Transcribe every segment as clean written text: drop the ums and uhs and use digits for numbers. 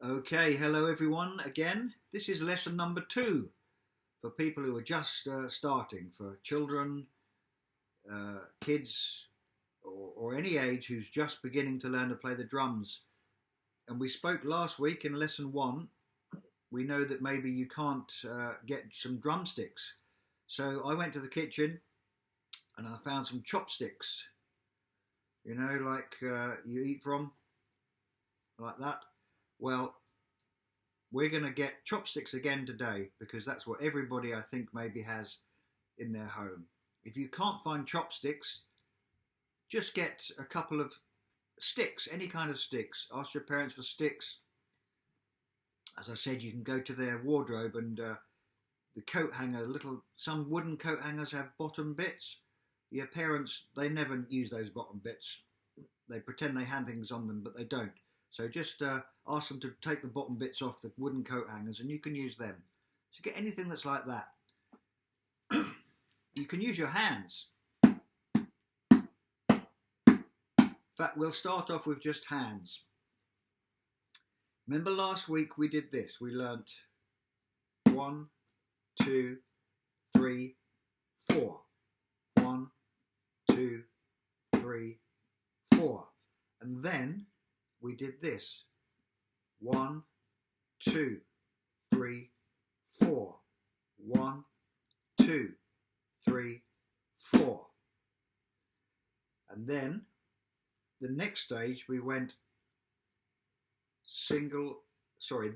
Okay, hello everyone again. This is lesson number 2 for people who are just starting, for children, kids, or any age who's just beginning to learn to play the drums. And we spoke last week in lesson 1. We know that maybe you can't get some drumsticks. So I went to the kitchen and I found some chopsticks, like you eat from, like that. Well, we're going to get chopsticks again today because that's what everybody, I think, maybe has in their home. If you can't find chopsticks, just get a couple of sticks, any kind of sticks. Ask your parents for sticks. As I said, you can go to their wardrobe and the coat hanger, some wooden coat hangers have bottom bits. Your parents, they never use those bottom bits. They pretend they hand things on them, but they don't. So just ask them to take the bottom bits off the wooden coat hangers and you can use them. So get anything that's like that. You can use your hands. In fact, we'll start off with just hands. Remember last week we did this. We learnt 1, 2, 3, 4. 1, 2, 3, 4. And then we did this. 1, 2, 3, 4. 1, 2, 3, 4. And then the next stage we went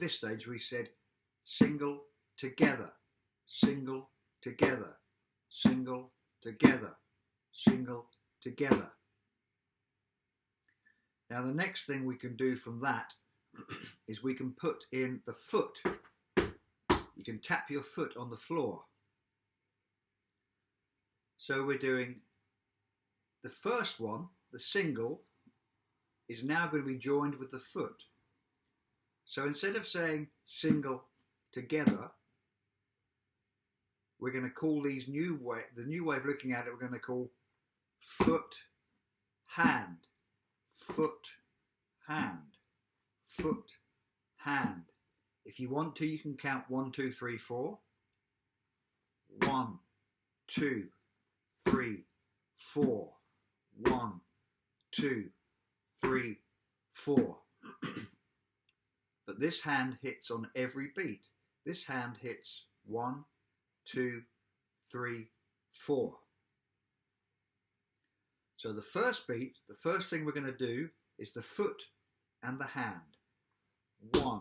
this stage we said single together, single together, single together, single together. Now the next thing we can do from that is we can put in the foot. You can tap your foot on the floor. So we're doing the first one, the single, is now going to be joined with the foot. So instead of saying single together, we're going to call the new way of looking at it, we're going to call foot, hand. Foot, hand, foot, hand. If you want to, you can count 1, 2, 3, 4. 1, 2, 3, 4. 1, 2, 3, 4. But this hand hits on every beat. This hand hits 1, 2, 3, 4. So the first beat, the first thing we're going to do is the foot and the hand. 1.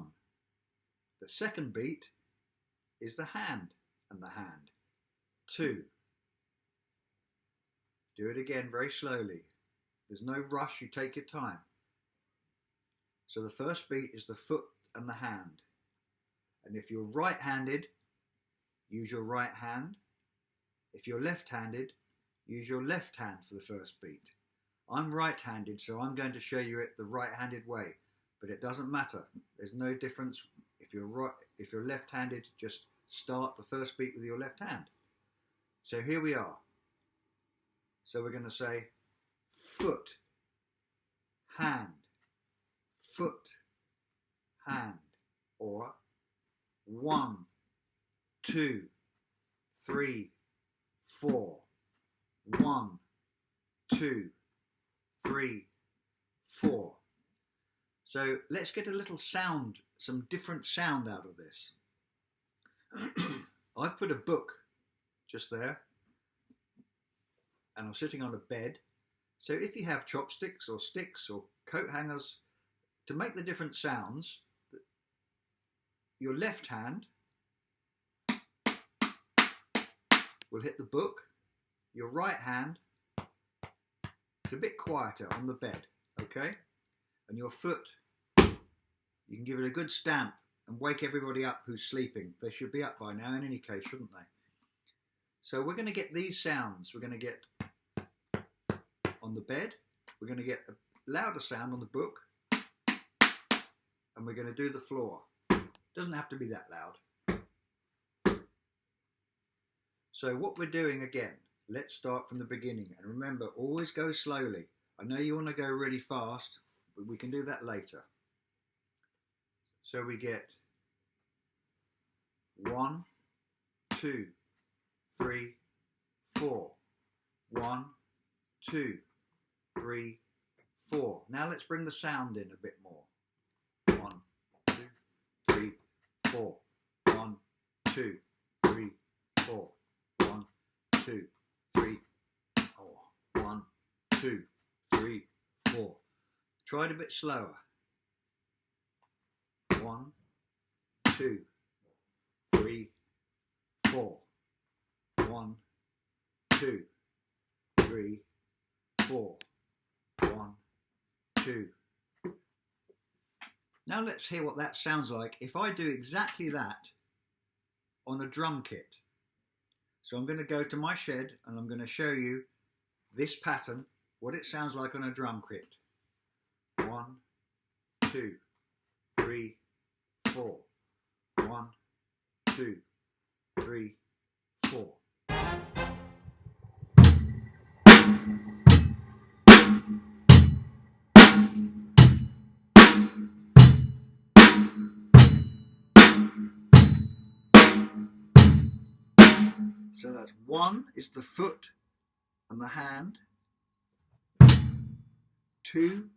The second beat is the hand and the hand. 2. Do it again very slowly. There's no rush, you take your time. So the first beat is the foot and the hand. And if you're right-handed, use your right hand. If you're left-handed, use your left hand for the first beat. I'm right-handed, so I'm going to show you it the right-handed way, but it doesn't matter. There's no difference. If you're left-handed, just start the first beat with your left hand. So here we are. So we're going to say foot, hand, foot, hand, or 1, 2, 3, 4. 1, 2, 3, 4. So let's get a little sound, some different sound out of this. I've put a book just there and I'm sitting on a bed. So if you have chopsticks or sticks or coat hangers, to make the different sounds, your left hand will hit the book. Your right hand is a bit quieter on the bed, okay? And your foot, you can give it a good stamp and wake everybody up who's sleeping. They should be up by now in any case, shouldn't they? So we're going to get these sounds. We're going to get on the bed, we're going to get a louder sound on the book, and we're going to do the floor. Doesn't have to be that loud. So what we're doing again, let's start from the beginning. And remember, always go slowly. I know you want to go really fast, but we can do that later. So we get 1, 2, 3, 4. 1, 2, 3, 4. Now let's bring the sound in a bit more. 1, 2, 3, 4. 1, 2, 3, 4. 1, 2, 3, 4. 1, 2, 3, 4. Try it a bit slower. 1, 2, 3, 4. 1, 2, 3, 4. 1, 2. Now let's hear what that sounds like if I do exactly that on a drum kit. So I'm going to go to my shed and I'm going to show you this pattern, what it sounds like on a drum kit. 1, 2, 3, 4. 1, 2, 3, 4. So that's 1 is the foot and the hand. 2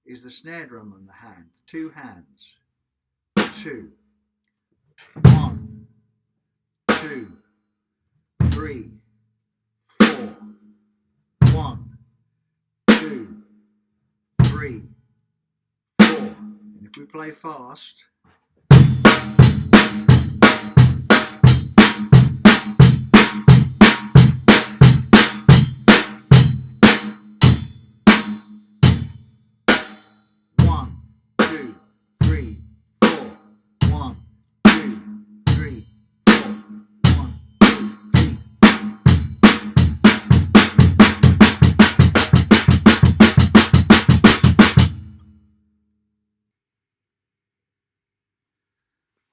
is the snare drum and the hand, 2 hands. 2. 1, 2, 3, 4. 1, 2, 3, 4. And if we play fast,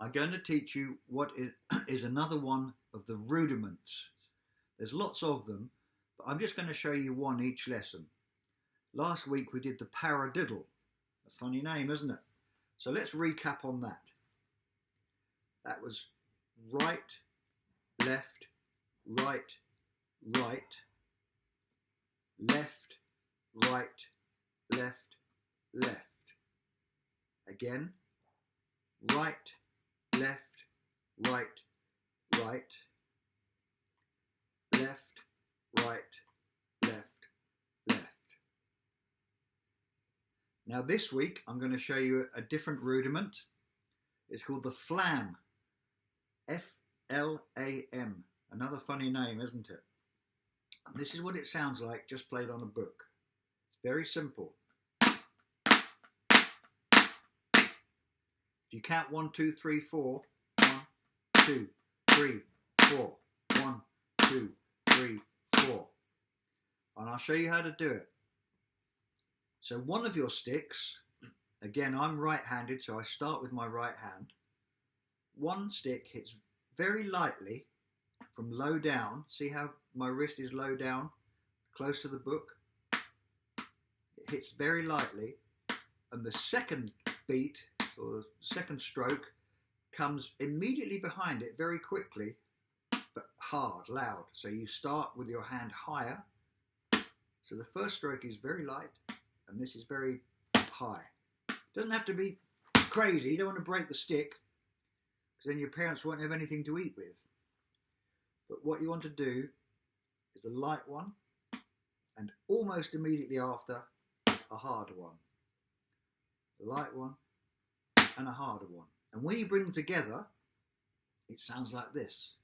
I'm going to teach you what is another one of the rudiments. There's lots of them, but I'm just going to show you one each lesson. Last week we did the paradiddle. A funny name, isn't it? So let's recap on that. That was right, left, right, right, left, right, left, left. Again, right, left, right, right, left, right, left, left. Now this week I'm going to show you a different rudiment. It's called the flam. F-L-A-M. Another funny name, isn't it? And this is what it sounds like just played on a book. It's very simple. If you count 1, 2, 3, 4, 1, 2, 3, 4, 1, 2, 3, 4. And I'll show you how to do it. So one of your sticks, again I'm right-handed, so I start with my right hand. One stick hits very lightly from low down. See how my wrist is low down, close to the book? It hits very lightly, and the second beat, or the second stroke, comes immediately behind it very quickly, but hard, loud. So you start with your hand higher. So the first stroke is very light, and this is very high. It doesn't have to be crazy. You don't want to break the stick, because then your parents won't have anything to eat with. But what you want to do is a light one, and almost immediately after, a harder one. A light one, and a harder one. And when you bring them together, it sounds like this.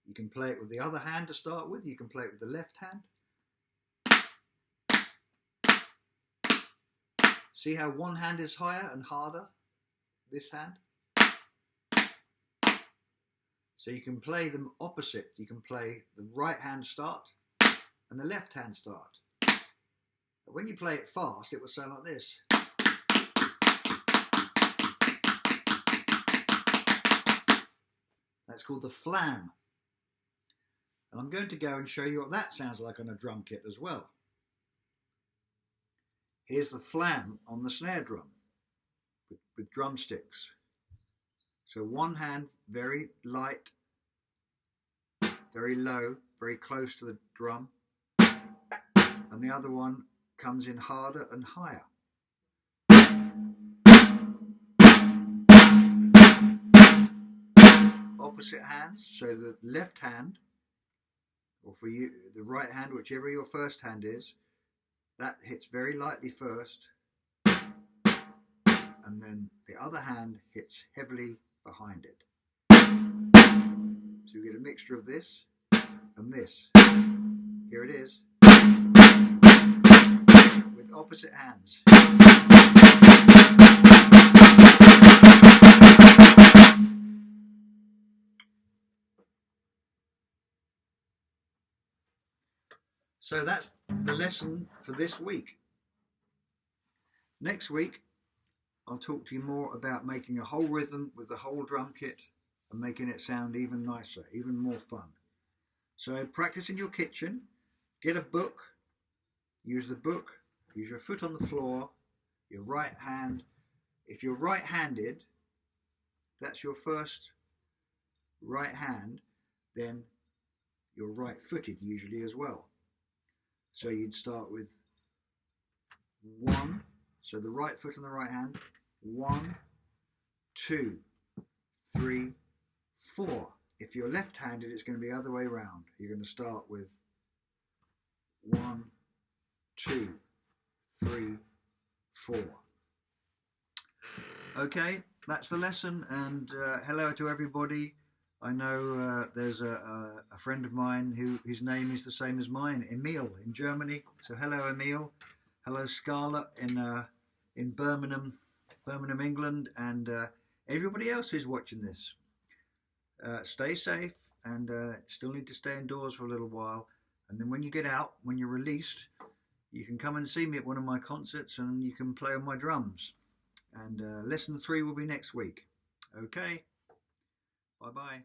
You can play it with the other hand to start with. You can play it with the left hand. See how one hand is higher and harder? This hand. So you can play them opposite. You can play the right hand start and the left hand start. But when you play it fast, it will sound like this. That's called the flam. And I'm going to go and show you what that sounds like on a drum kit as well. Here's the flam on the snare drum with drumsticks. So one hand very light, very low, very close to the drum, and the other one comes in harder and higher. Opposite hands, so the left hand, or for you the right hand, whichever your first hand is, that hits very lightly first, and then the other hand hits heavily behind it. So you get a mixture of this and this. Here it is, with opposite hands. So that's the lesson for this week. Next week, I'll talk to you more about making a whole rhythm with the whole drum kit and making it sound even nicer, even more fun. So practice in your kitchen, get a book, use the book, use your foot on the floor, your right hand. If you're right-handed, that's your first right hand, then you're right-footed usually as well. So you'd start with 1, so the right foot on the right hand, 1, 2, 3, 4. If you're left-handed, it's going to be the other way around. You're going to start with 1, 2, 3, 4. Okay, that's the lesson, and hello to everybody. I know there's a friend of mine who his name is the same as mine, Emil, in Germany. So hello, Emil. Hello, Scarlett in Birmingham, England, and everybody else who's watching this. Stay safe, and still need to stay indoors for a little while. And then when you get out, when you're released, you can come and see me at one of my concerts, and you can play on my drums. And lesson 3 will be next week. Okay, bye bye.